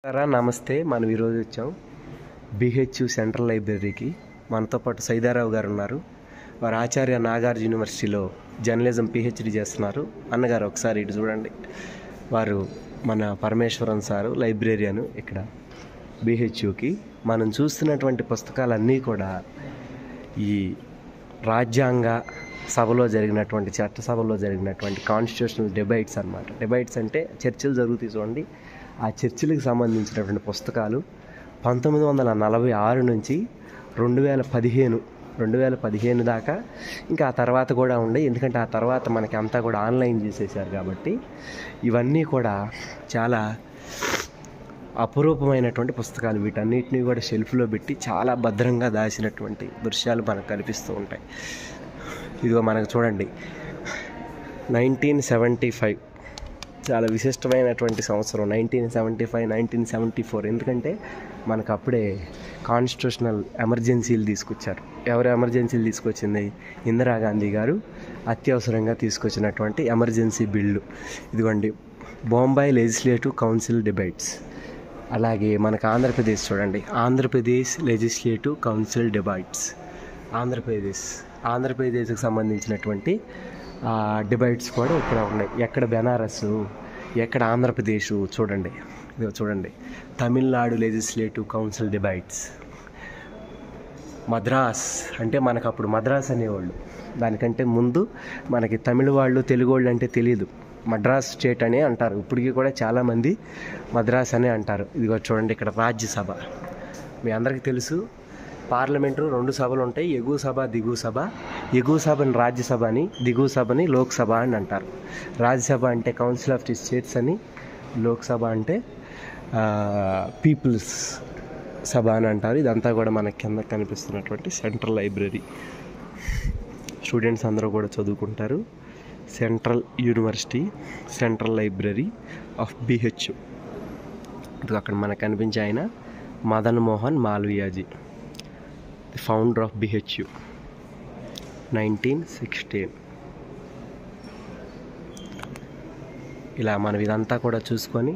నమస్తే. మనం ఈరోజు వచ్చాం బిహెచ్యు సెంట్రల్ లైబ్రరీకి. మనతో పాటు సైదారావు గారు ఉన్నారు. వారు ఆచార్య నాగార్జున యూనివర్సిటీలో జర్నలిజం పిహెచ్డి చేస్తున్నారు. అన్నగారు ఒకసారి ఇటు చూడండి. వారు మన పరమేశ్వరన్ సారు లైబ్రేరియను ఇక్కడ బిహెచ్యుకి. మనం చూస్తున్నటువంటి పుస్తకాలన్నీ కూడా ఈ రాజ్యాంగ సభలో జరిగినటువంటి చట్టసభలో జరిగినటువంటి కాన్స్టిట్యూషనల్ డిబేట్స్ అన్నమాట. డిబేట్స్ అంటే చర్చలు జరుగుతాయి చూడండి. ఆ చర్చలకు సంబంధించినటువంటి పుస్తకాలు 1946 నుంచి 2015 దాకా, ఇంకా ఆ తర్వాత కూడా ఉండే. ఎందుకంటే ఆ తర్వాత మనకి అంతా కూడా ఆన్లైన్ చేసేసారు కాబట్టి ఇవన్నీ కూడా చాలా అపురూపమైనటువంటి పుస్తకాలు. వీటన్నిటినీ కూడా షెల్ఫ్లో పెట్టి చాలా భద్రంగా దాచినటువంటి దృశ్యాలు మనకు కనిపిస్తూ ఉంటాయి. ఇదిగో మనకు చూడండి, 1975 చాలా విశిష్టమైనటువంటి సంవత్సరం. 1975, 1974. ఎందుకంటే మనకు అప్పుడే కాన్స్టిట్యూషనల్ ఎమర్జెన్సీలు తీసుకొచ్చారు. ఎవరు ఎమర్జెన్సీలు తీసుకొచ్చింది? ఇందిరాగాంధీ గారు అత్యవసరంగా తీసుకొచ్చినటువంటి ఎమర్జెన్సీ బిల్లు. ఇదిగోండి, బొంబాయి లెజిస్లేటివ్ కౌన్సిల్ డిబేట్స్. అలాగే మనకు ఆంధ్రప్రదేశ్ చూడండి, ఆంధ్రప్రదేశ్ లెజిస్లేటివ్ కౌన్సిల్ డిబేట్స్. ఆంధ్రప్రదేశ్కి సంబంధించినటువంటి డిబేట్స్ కూడా ఇక్కడ ఉన్నాయి. ఎక్కడ బెనారస్, ఎక్కడ ఆంధ్రప్రదేశ్ చూడండి. ఇదిగో చూడండి, Tamil Nadu legislative council debates. Madras అంటే మనకు అప్పుడు మద్రాస్ అనేవాళ్ళు. దానికంటే ముందు మనకి తమిళ వాళ్ళు, తెలుగు వాళ్ళు అంటే తెలియదు. మద్రాస్ స్టేట్ అనే అంటారు. ఇప్పటికీ కూడా చాలామంది మద్రాస్ అనే అంటారు. ఇదిగో చూడండి, ఇక్కడ రాజ్యసభ. మీ అందరికీ తెలుసు, పార్లమెంటు 2 సభలు ఉంటాయి, ఎగువ సభ, దిగువ సభ. ఎగువ సభని రాజ్యసభ అని, దిగువ సభని లోక్సభ అని అంటారు. రాజ్యసభ అంటే కౌన్సిల్ ఆఫ్ ది స్టేట్స్ అని, లోక్సభ అంటే పీపుల్స్ సభ అని అంటారు. ఇదంతా కూడా మనకి కింద కనిపిస్తున్నటువంటి సెంట్రల్ లైబ్రరీ. స్టూడెంట్స్ అందరూ కూడా చదువుకుంటారు. Central university central library of BHU. ఇది అక్కడ మనకు కనిపించే ఆయన మదన్ మోహన్ మాల్వియాజీ, ది ఫౌండర్ ఆఫ్ బిహెచ్యు, 1916. ఇలా మనం ఇదంతా కూడా చూసుకొని